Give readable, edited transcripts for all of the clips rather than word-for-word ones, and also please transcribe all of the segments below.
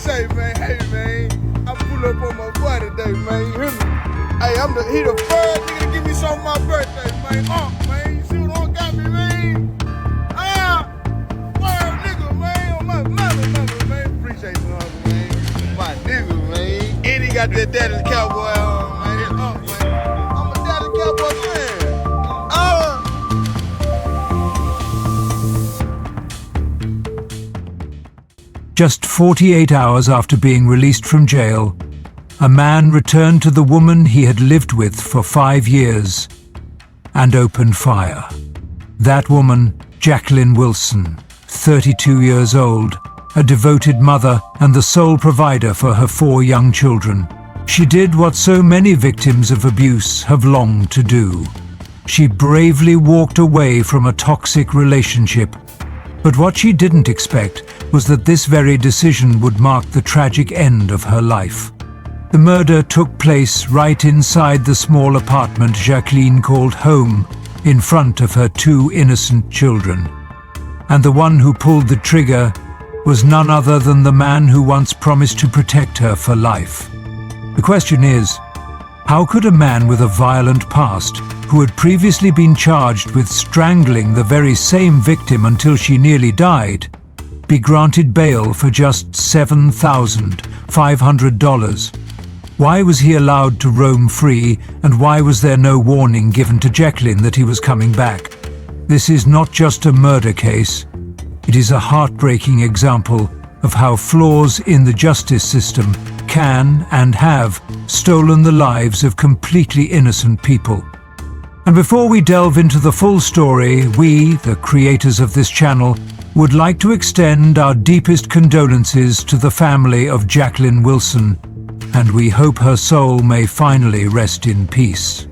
Appreciate it, man. Hey, man. I pull up on my boy today, man. You hear me? Hey, he the first nigga to give me something for my birthday, man. Man, you see what on got me, man? Word nigga, man. On my mother, man. Appreciate you, uncle, man. My nigga, man. And he got that daddy cowboy on, man. Man. I'm a daddy cowboy fan. Just 48 hours after being released from jail, a man returned to the woman he had lived with for 5 years and opened fire. That woman, Jacqueline Wilson, 32 years old, a devoted mother and the sole provider for her 4 young children. She did what so many victims of abuse have longed to do. She bravely walked away from a toxic relationship. But what she didn't expect was that this very decision would mark the tragic end of her life. The murder took place right inside the small apartment Jacqueline called home, in front of her 2 innocent children. And the one who pulled the trigger was none other than the man who once promised to protect her for life. The question is, how could a man with a violent past, who had previously been charged with strangling the very same victim until she nearly died, be granted bail for just $7,500? Why was he allowed to roam free, and why was there no warning given to Jacqueline that he was coming back? This is not just a murder case. It is a heartbreaking example of how flaws in the justice system can and have stolen the lives of completely innocent people. And before we delve into the full story, we, the creators of this channel, would like to extend our deepest condolences to the family of Jacqueline Wilson, and we hope her soul may finally rest in peace.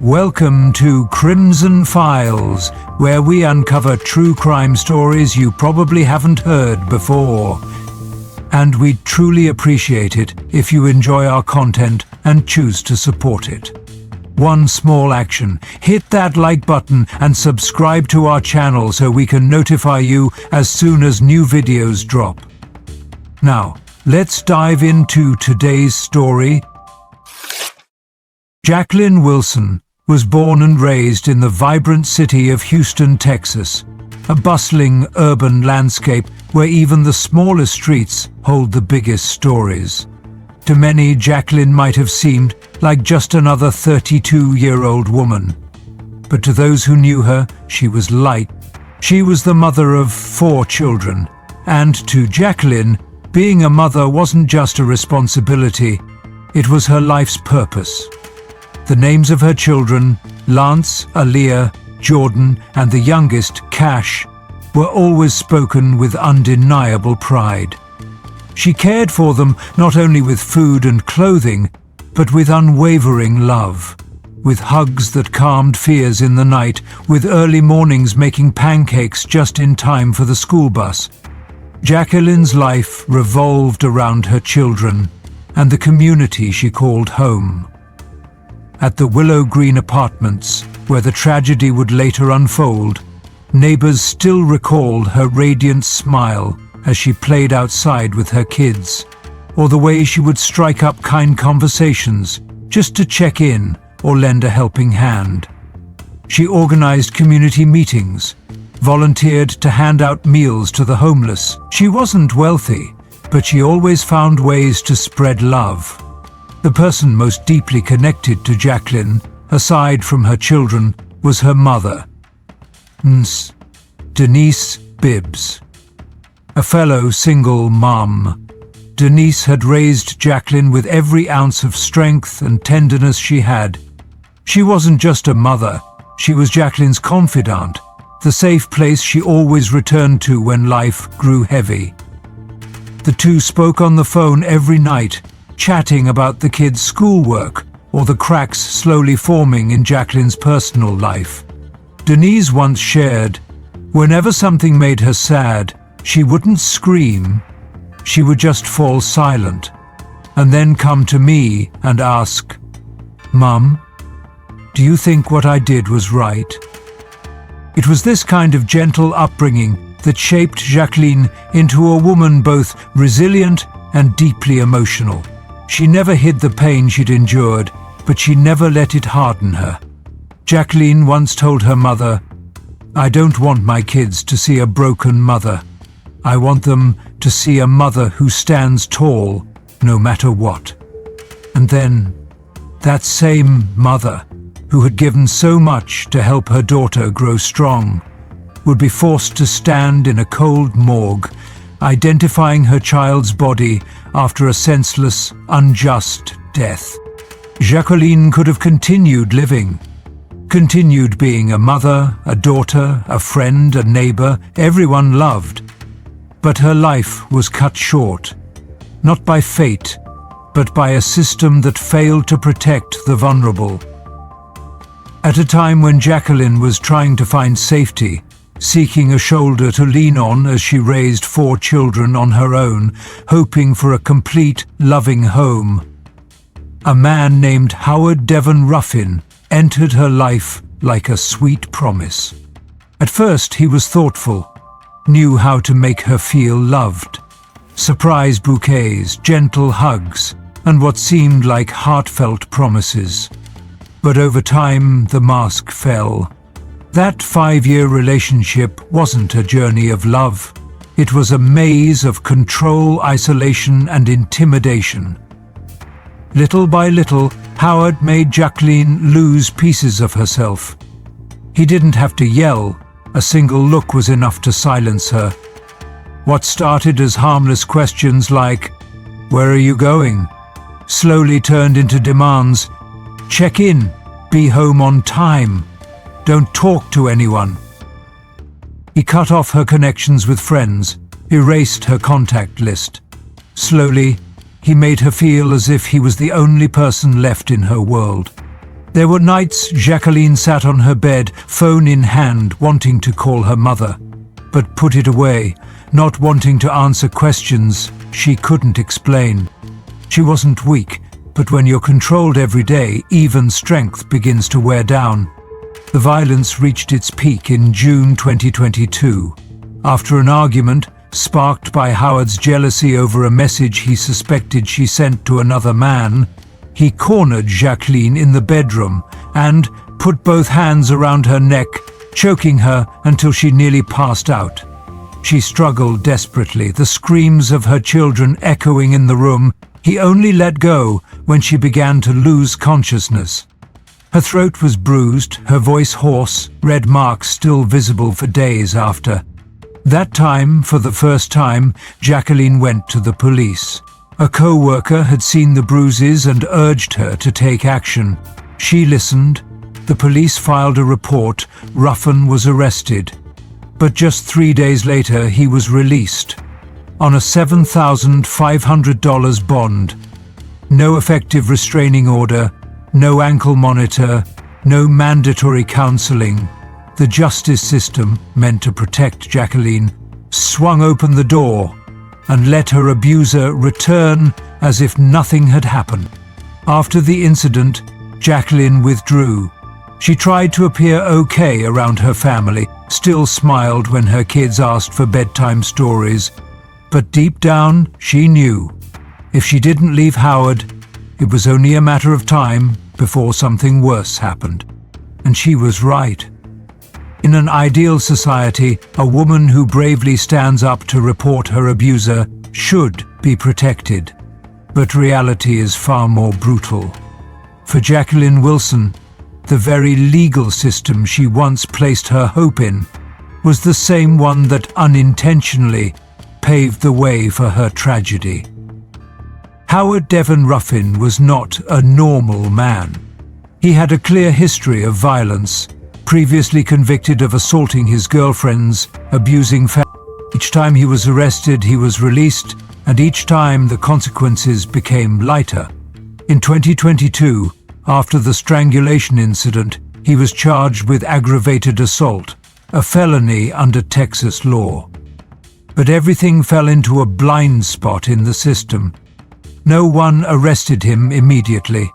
Welcome to Crimson Files, where we uncover true crime stories you probably haven't heard before. And we'd truly appreciate it if you enjoy our content and choose to support it. One small action: hit that like button and subscribe to our channel so we can notify you as soon as new videos drop. Now, let's dive into today's story. Jacqueline Wilson was born and raised in the vibrant city of Houston, Texas, a bustling urban landscape where even the smallest streets hold the biggest stories. To many, Jacqueline might have seemed like just another 32-year-old woman. But to those who knew her, she was light. She was the mother of 4 children, and to Jacqueline, being a mother wasn't just a responsibility, it was her life's purpose. The names of her children, Lance, Aaliyah, Jordan, and the youngest, Cash, were always spoken with undeniable pride. She cared for them not only with food and clothing, but with unwavering love, with hugs that calmed fears in the night, with early mornings making pancakes just in time for the school bus. Jacqueline's life revolved around her children and the community she called home. At the Willow Green Apartments, where the tragedy would later unfold, neighbors still recalled her radiant smile as she played outside with her kids, or the way she would strike up kind conversations just to check in or lend a helping hand. She organized community meetings, volunteered to hand out meals to the homeless. She wasn't wealthy, but she always found ways to spread love. The person most deeply connected to Jacqueline, aside from her children, was her mother, Denise Bibbs. A fellow single mom, Denise had raised Jacqueline with every ounce of strength and tenderness she had. She wasn't just a mother, she was Jacqueline's confidant, the safe place she always returned to when life grew heavy. The two spoke on the phone every night, chatting about the kids' schoolwork or the cracks slowly forming in Jacqueline's personal life. Denise once shared, whenever something made her sad, she wouldn't scream, she would just fall silent, and then come to me and ask, "Mum, do you think what I did was right?" It was this kind of gentle upbringing that shaped Jacqueline into a woman both resilient and deeply emotional. She never hid the pain she'd endured, but she never let it harden her. Jacqueline once told her mother, "I don't want my kids to see a broken mother. I want them to see a mother who stands tall, no matter what." And then, that same mother, who had given so much to help her daughter grow strong, would be forced to stand in a cold morgue, identifying her child's body after a senseless, unjust death. Jacqueline could have continued living, continued being a mother, a daughter, a friend, a neighbor everyone loved. But her life was cut short, not by fate, but by a system that failed to protect the vulnerable. At a time when Jacqueline was trying to find safety, seeking a shoulder to lean on as she raised 4 children on her own, hoping for a complete, loving home, a man named Howard Devon Ruffin entered her life like a sweet promise. At first he was thoughtful, knew how to make her feel loved. Surprise bouquets, gentle hugs, and what seemed like heartfelt promises. But over time, the mask fell. That 5-year relationship wasn't a journey of love. It was a maze of control, isolation, and intimidation. Little by little, Howard made Jacqueline lose pieces of herself. He didn't have to yell. A single look was enough to silence her. What started as harmless questions like, "Where are you going?" slowly turned into demands. "Check in, be home on time, don't talk to anyone." He cut off her connections with friends, erased her contact list. Slowly, he made her feel as if he was the only person left in her world. There were nights Jacqueline sat on her bed, phone in hand, wanting to call her mother, but put it away, not wanting to answer questions she couldn't explain. She wasn't weak, but when you're controlled every day, even strength begins to wear down. The violence reached its peak in June 2022. After an argument, sparked by Howard's jealousy over a message he suspected she sent to another man, he cornered Jacqueline in the bedroom and put both hands around her neck, choking her until she nearly passed out. She struggled desperately, the screams of her children echoing in the room. He only let go when she began to lose consciousness. Her throat was bruised, her voice hoarse, red marks still visible for days after. That time, for the first time, Jacqueline went to the police. A co-worker had seen the bruises and urged her to take action. She listened. The police filed a report. Ruffin was arrested. But just 3 days later, he was released on a $7,500 bond. No effective restraining order, no ankle monitor, no mandatory counseling. The justice system, meant to protect Jacqueline, swung open the door and let her abuser return as if nothing had happened. After the incident, Jacqueline withdrew. She tried to appear okay around her family, still smiled when her kids asked for bedtime stories. But deep down, she knew if she didn't leave Howard, it was only a matter of time before something worse happened. And she was right. In an ideal society, a woman who bravely stands up to report her abuser should be protected. But reality is far more brutal. For Jacqueline Wilson, the very legal system she once placed her hope in was the same one that unintentionally paved the way for her tragedy. Howard Devon Ruffin was not a normal man. He had a clear history of violence, previously convicted of assaulting his girlfriends, abusing family. Each time he was arrested, he was released, and each time the consequences became lighter. In 2022, after the strangulation incident, he was charged with aggravated assault, a felony under Texas law. But everything fell into a blind spot in the system. No one arrested him immediately.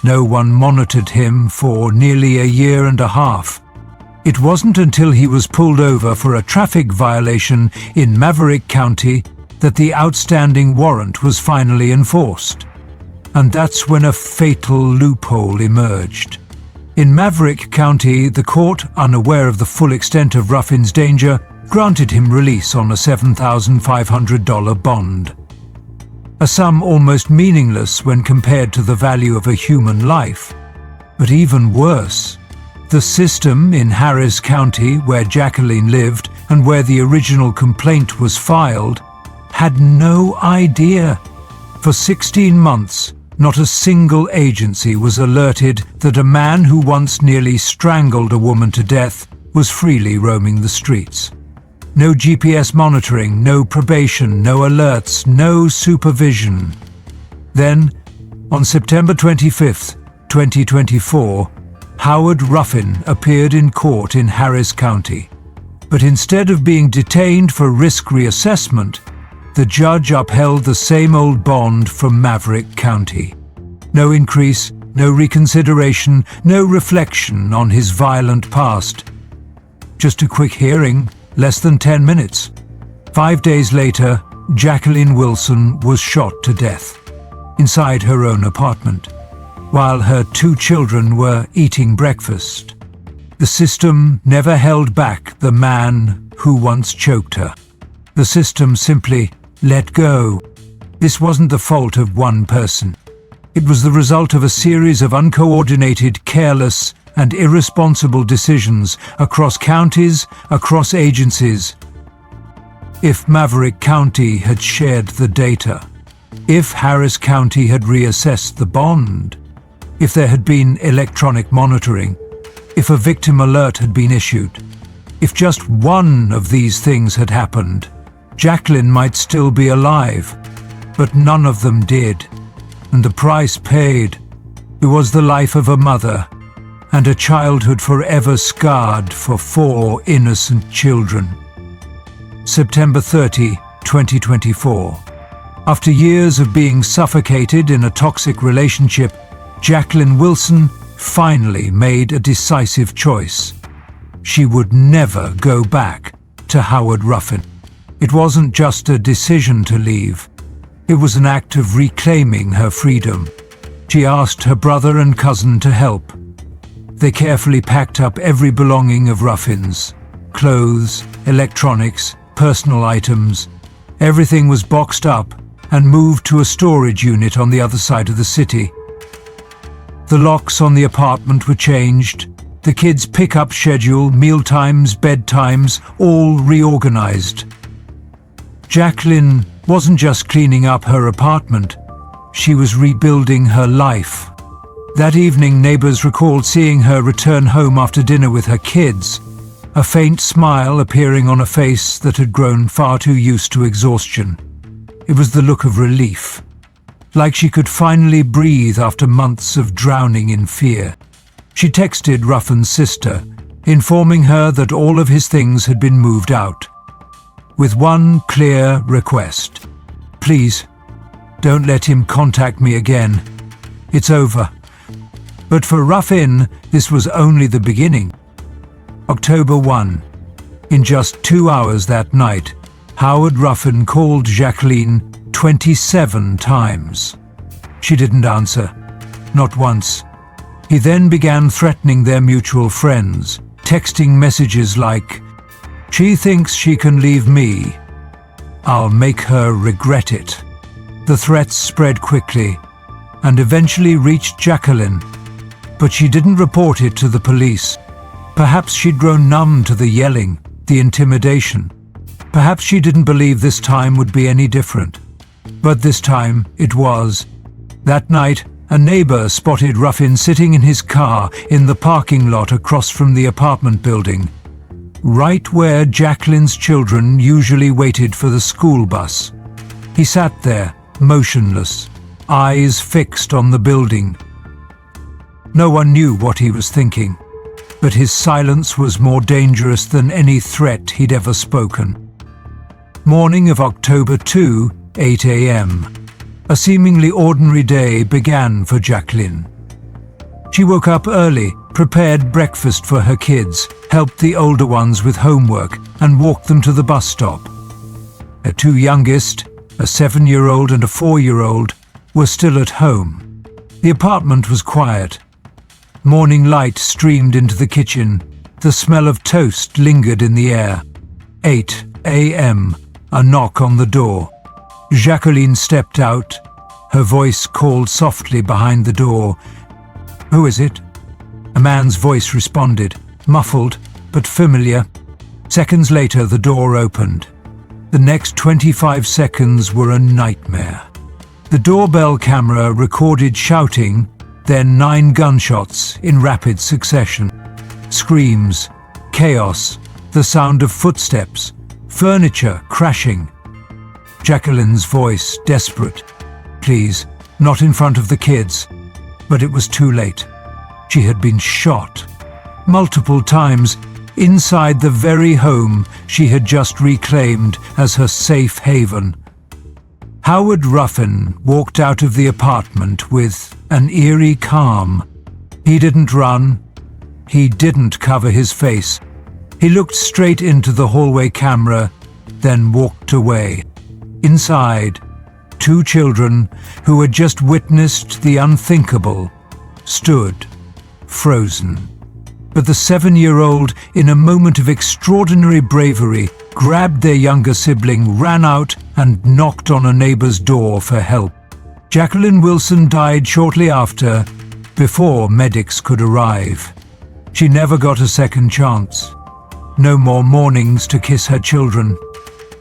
No one monitored him for nearly a year and a half. It wasn't until he was pulled over for a traffic violation in Maverick County that the outstanding warrant was finally enforced. And that's when a fatal loophole emerged. In Maverick County, the court, unaware of the full extent of Ruffin's danger, granted him release on a $7,500 bond. A sum almost meaningless when compared to the value of a human life. But even worse, the system in Harris County, where Jacqueline lived and where the original complaint was filed, had no idea. For 16 months, not a single agency was alerted that a man who once nearly strangled a woman to death was freely roaming the streets. No GPS monitoring, no probation, no alerts, no supervision. Then, on September 25th, 2024, Howard Ruffin appeared in court in Harris County. But instead of being detained for risk reassessment, the judge upheld the same old bond from Maverick County. No increase, no reconsideration, no reflection on his violent past. Just a quick hearing, less than 10 minutes. 5 days later, Jacqueline Wilson was shot to death inside her own apartment, while her 2 children were eating breakfast. The system never held back the man who once choked her. The system simply let go. This wasn't the fault of one person. It was the result of a series of uncoordinated, careless, and irresponsible decisions across counties, across agencies. If Maverick County had shared the data, if Harris County had reassessed the bond, if there had been electronic monitoring, if a victim alert had been issued, if just one of these things had happened, Jacqueline might still be alive. But none of them did, and the price paid, it was the life of a mother and a childhood forever scarred for 4 innocent children. September 30, 2024. After years of being suffocated in a toxic relationship, Jacqueline Wilson finally made a decisive choice. She would never go back to Howard Ruffin. It wasn't just a decision to leave. It was an act of reclaiming her freedom. She asked her brother and cousin to help. They carefully packed up every belonging of Ruffin's. Clothes, electronics, personal items. Everything was boxed up and moved to a storage unit on the other side of the city. The locks on the apartment were changed. The kids' pick-up schedule, mealtimes, bedtimes, all reorganized. Jacqueline wasn't just cleaning up her apartment, she was rebuilding her life. That evening, neighbors recalled seeing her return home after dinner with her kids, a faint smile appearing on a face that had grown far too used to exhaustion. It was the look of relief, like she could finally breathe after months of drowning in fear. She texted Ruffin's sister, informing her that all of his things had been moved out, with one clear request. Please, don't let him contact me again. It's over. But for Ruffin, this was only the beginning. October 1. In just 2 hours that night, Howard Ruffin called Jacqueline 27 times. She didn't answer, not once. He then began threatening their mutual friends, texting messages like, "She thinks she can leave me. I'll make her regret it." The threats spread quickly and eventually reached Jacqueline, but she didn't report it to the police. Perhaps she'd grown numb to the yelling, the intimidation. Perhaps she didn't believe this time would be any different. But this time it was. That night, a neighbor spotted Ruffin sitting in his car in the parking lot across from the apartment building, right where Jacqueline's children usually waited for the school bus. He sat there, motionless, eyes fixed on the building. No one knew what he was thinking, but his silence was more dangerous than any threat he'd ever spoken. Morning of October 2, 8 a.m. A seemingly ordinary day began for Jacqueline. She woke up early, prepared breakfast for her kids, helped the older ones with homework, and walked them to the bus stop. Her two youngest, a 7-year-old and a 4-year-old, were still at home. The apartment was quiet. Morning light streamed into the kitchen. The smell of toast lingered in the air. 8 a.m. A knock on the door. Jacqueline stepped out. Her voice called softly behind the door. "Who is it?" A man's voice responded, muffled but familiar. Seconds later, the door opened. The next 25 seconds were a nightmare. The doorbell camera recorded shouting, then 9 gunshots in rapid succession. Screams, chaos, the sound of footsteps, furniture crashing. Jacqueline's voice, desperate. "Please, not in front of the kids." But it was too late. She had been shot. Multiple times, inside the very home she had just reclaimed as her safe haven. Howard Ruffin walked out of the apartment with an eerie calm. He didn't run. He didn't cover his face. He looked straight into the hallway camera, then walked away. Inside, 2 children who had just witnessed the unthinkable stood, frozen. But the 7-year-old, in a moment of extraordinary bravery, grabbed their younger sibling, ran out, and knocked on a neighbor's door for help. Jacqueline Wilson died shortly after, before medics could arrive. She never got a second chance. No more mornings to kiss her children.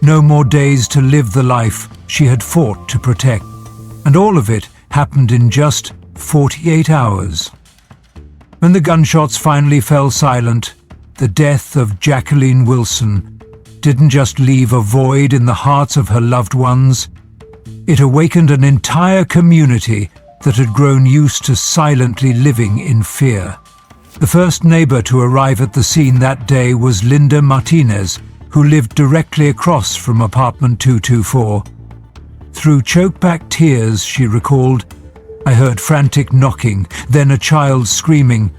No more days to live the life she had fought to protect. And all of it happened in just 48 hours. When the gunshots finally fell silent, the death of Jacqueline Wilson didn't just leave a void in the hearts of her loved ones. It awakened an entire community that had grown used to silently living in fear. The first neighbor to arrive at the scene that day was Linda Martinez, who lived directly across from apartment 224. Through chokeback tears, she recalled, "I heard frantic knocking, then a child screaming,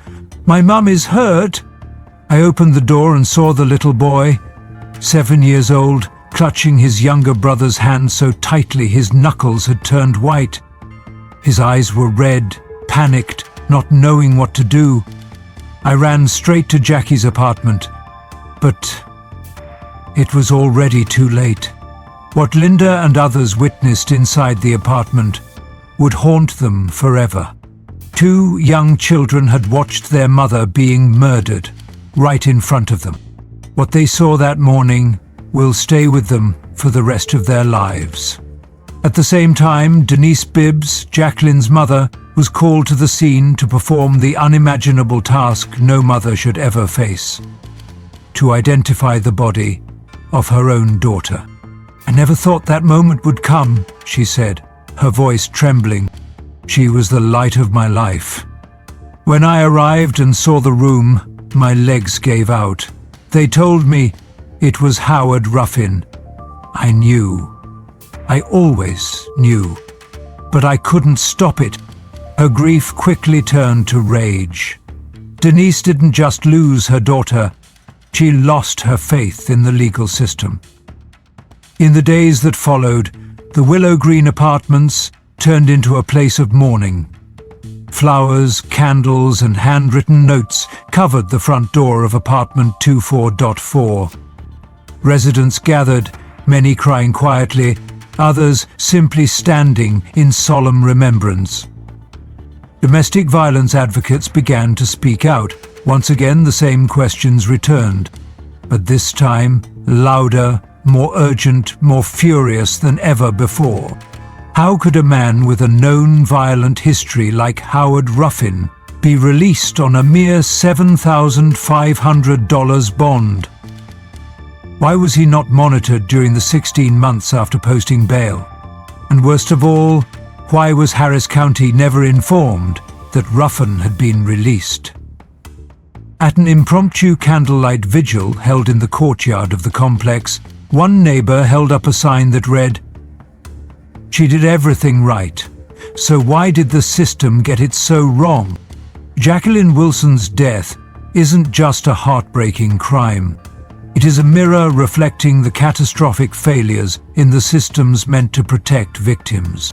'My mum is hurt!' I opened the door and saw the little boy, 7 years old, clutching his younger brother's hand so tightly his knuckles had turned white. His eyes were red, panicked, not knowing what to do. I ran straight to Jackie's apartment, but it was already too late. What Linda and others witnessed inside the apartment would haunt them forever. 2 young children had watched their mother being murdered right in front of them. What they saw that morning will stay with them for the rest of their lives. At the same time, Denise Bibbs, Jacqueline's mother, was called to the scene to perform the unimaginable task no mother should ever face: to identify the body of her own daughter. "I never thought that moment would come," she said, her voice trembling. "She was the light of my life. When I arrived and saw the room, my legs gave out. They told me it was Howard Ruffin. I knew. I always knew. But I couldn't stop it." Her grief quickly turned to rage. Denise didn't just lose her daughter, she lost her faith in the legal system. In the days that followed, the Willow Green apartments turned into a place of mourning. Flowers, candles, and handwritten notes covered the front door of apartment 24.4. Residents gathered, many crying quietly, others simply standing in solemn remembrance. Domestic violence advocates began to speak out. Once again, the same questions returned, but this time louder, more urgent, more furious than ever before. How could a man with a known violent history like Howard Ruffin be released on a mere $7,500 bond? Why was he not monitored during the 16 months after posting bail? And worst of all, why was Harris County never informed that Ruffin had been released? At an impromptu candlelight vigil held in the courtyard of the complex, one neighbor held up a sign that read, "She did everything right, so why did the system get it so wrong?" Jacqueline Wilson's death isn't just a heartbreaking crime. It is a mirror reflecting the catastrophic failures in the systems meant to protect victims.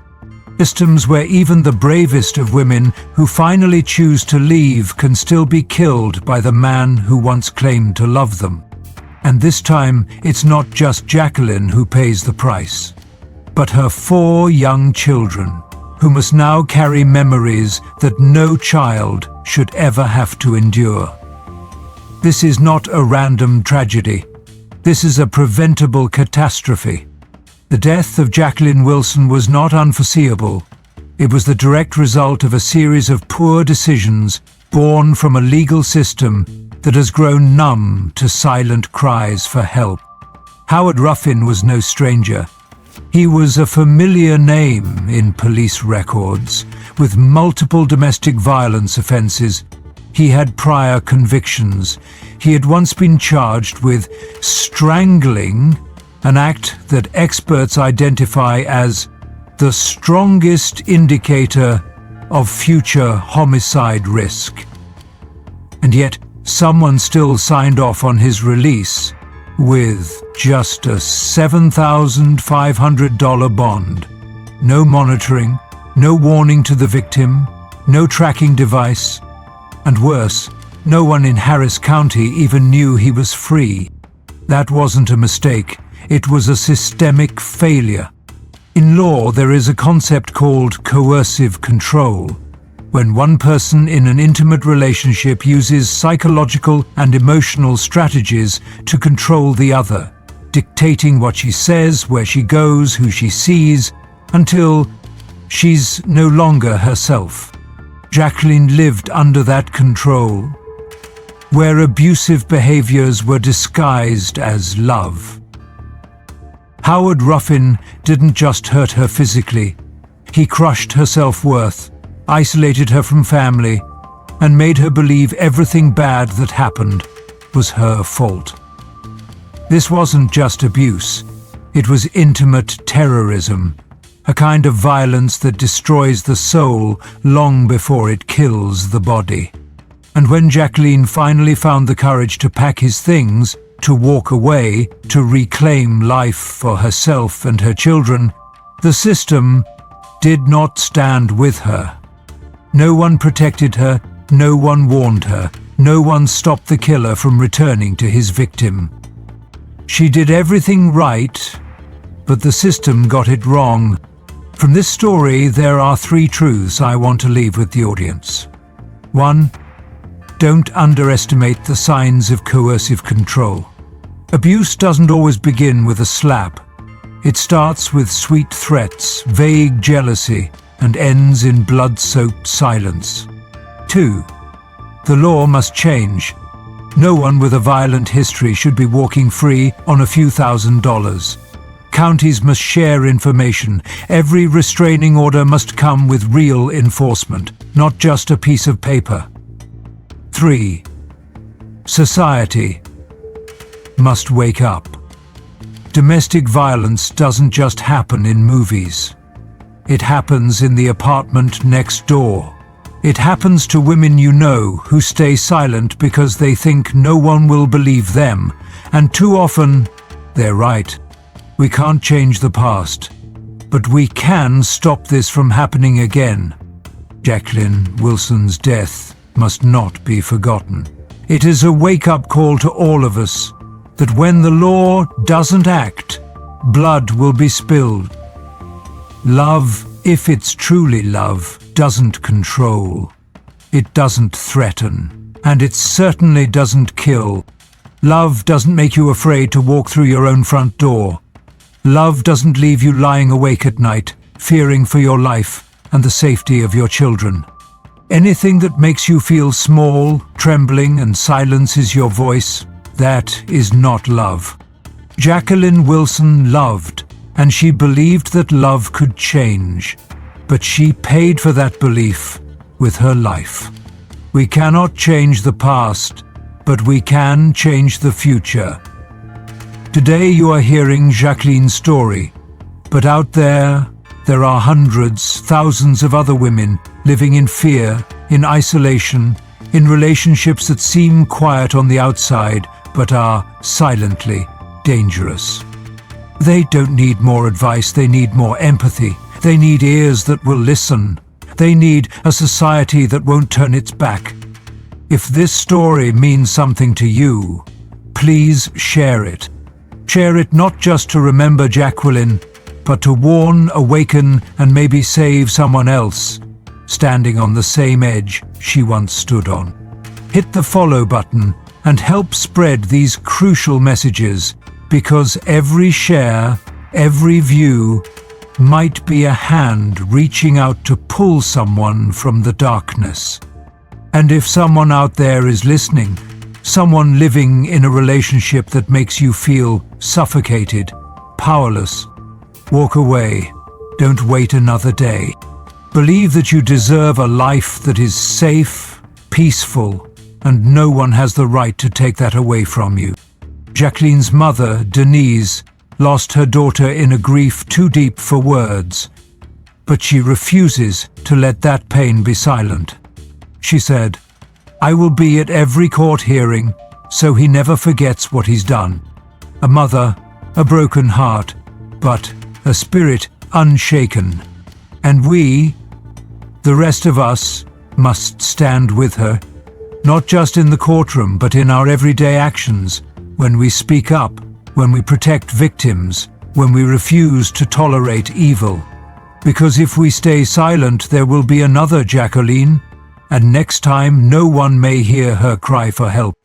Systems where even the bravest of women who finally choose to leave can still be killed by the man who once claimed to love them. And this time, it's not just Jacqueline who pays the price, but her 4 young children, who must now carry memories that no child should ever have to endure. This is not a random tragedy. This is a preventable catastrophe. The death of Jacqueline Wilson was not unforeseeable. It was the direct result of a series of poor decisions born from a legal system that has grown numb to silent cries for help. Howard Ruffin was no stranger. He was a familiar name in police records, with multiple domestic violence offenses. He had prior convictions. He had once been charged with strangling, an act that experts identify as the strongest indicator of future homicide risk. And yet, someone still signed off on his release with just a $7,500 bond. No monitoring, no warning to the victim, no tracking device, and worse, no one in Harris County even knew he was free. That wasn't a mistake, it was a systemic failure. In law, there is a concept called coercive control, when one person in an intimate relationship uses psychological and emotional strategies to control the other, dictating what she says, where she goes, who she sees, until she's no longer herself. Jacqueline lived under that control, where abusive behaviors were disguised as love. Howard Ruffin didn't just hurt her physically. He crushed her self-worth, isolated her from family, and made her believe everything bad that happened was her fault. This wasn't just abuse. It was intimate terrorism, a kind of violence that destroys the soul long before it kills the body. And when Jacqueline finally found the courage to pack his things, to walk away, to reclaim life for herself and her children, the system did not stand with her. No one protected her, no one warned her, no one stopped the killer from returning to his victim. She did everything right, but the system got it wrong. From this story, there are 3 truths I want to leave with the audience. 1. Don't underestimate the signs of coercive control. Abuse doesn't always begin with a slap. It starts with sweet threats, vague jealousy, and ends in blood-soaked silence. 2. The law must change. No one with a violent history should be walking free on a few $1,000s. Counties must share information. Every restraining order must come with real enforcement, not just a piece of paper. 3. Society must wake up. Domestic violence doesn't just happen in movies. It happens in the apartment next door. It happens to women you know who stay silent because they think no one will believe them, and too often, they're right. We can't change the past, but we can stop this from happening again. Jacqueline Wilson's death must not be forgotten. It is a wake-up call to all of us that when the law doesn't act, blood will be spilled. Love, if it's truly love, doesn't control. It doesn't threaten, and it certainly doesn't kill. Love doesn't make you afraid to walk through your own front door. Love doesn't leave you lying awake at night, fearing for your life and the safety of your children. Anything that makes you feel small, trembling, and silences your voice, that is not love. Jacqueline Wilson loved, and she believed that love could change, but she paid for that belief with her life. We cannot change the past, but we can change the future. Today you are hearing Jacqueline's story, but out there are hundreds, thousands of other women living in fear, in isolation, in relationships that seem quiet on the outside, but are silently dangerous. They don't need more advice, they need more empathy. They need ears that will listen. They need a society that won't turn its back. If this story means something to you, please share it. Share it not just to remember Jacqueline, but to warn, awaken, and maybe save someone else standing on the same edge she once stood on. Hit the follow button and help spread these crucial messages, because every share, every view, might be a hand reaching out to pull someone from the darkness. And if someone out there is listening, someone living in a relationship that makes you feel suffocated, powerless, walk away. Don't wait another day. Believe that you deserve a life that is safe, peaceful, and no one has the right to take that away from you. Jacqueline's mother, Denise, lost her daughter in a grief too deep for words, but she refuses to let that pain be silent. She said, "I will be at every court hearing, so he never forgets what he's done." A mother, a broken heart, but a spirit unshaken. And we, the rest of us, must stand with her, not just in the courtroom, but in our everyday actions, when we speak up, when we protect victims, when we refuse to tolerate evil. Because if we stay silent, there will be another Jacqueline, and next time no one may hear her cry for help.